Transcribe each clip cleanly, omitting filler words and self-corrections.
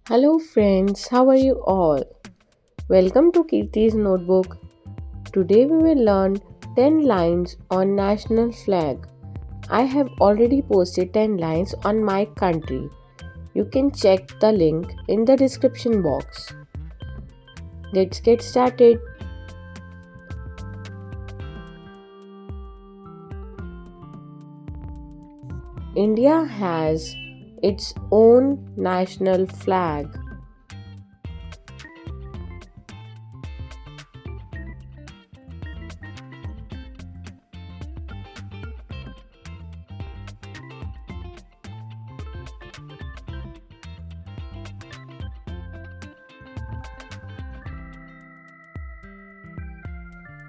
Hello friends, how are you all? Welcome to Kirti's Notebook. Today we will learn 10 lines on national flag. I have already posted 10 lines on my country. You can check the link in the description box. Let's get started. India has its own national flag.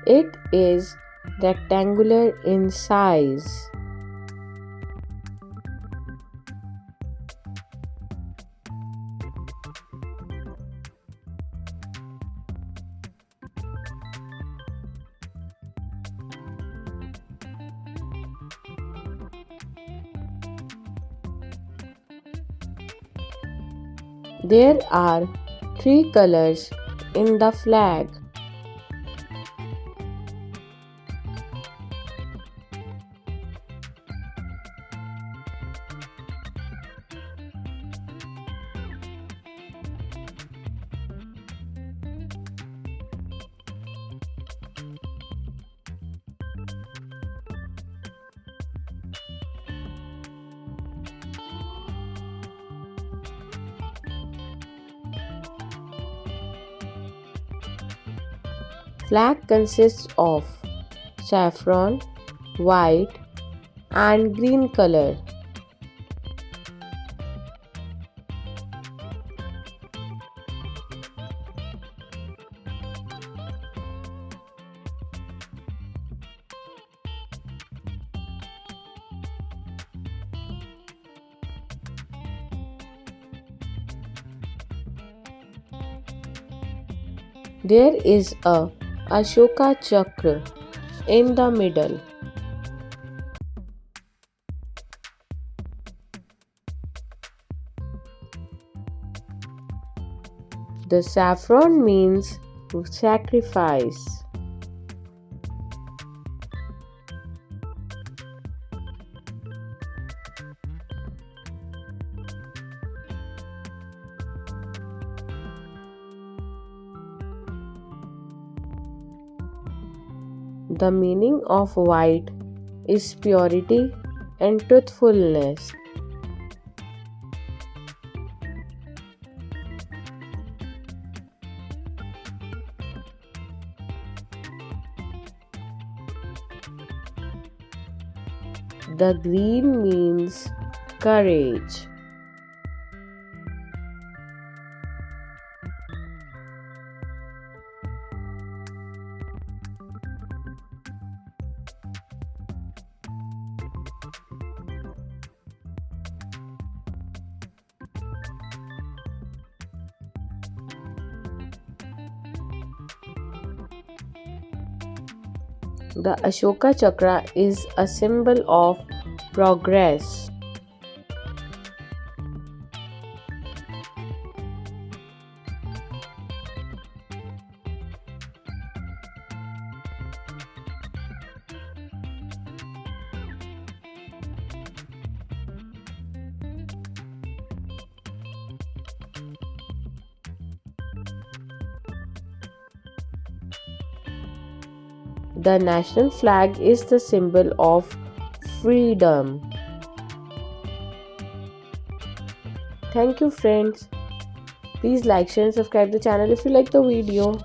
It is rectangular in size. There are three colors in the flag. Flag consists of saffron, white, and green color. There is a Ashoka Chakra in the middle. The saffron means sacrifice. The meaning of white is purity and truthfulness. The green means courage. The Ashoka Chakra is a symbol of progress. The national flag is the symbol of freedom. Thank you friends. Please like, share and subscribe the channel if you like the video.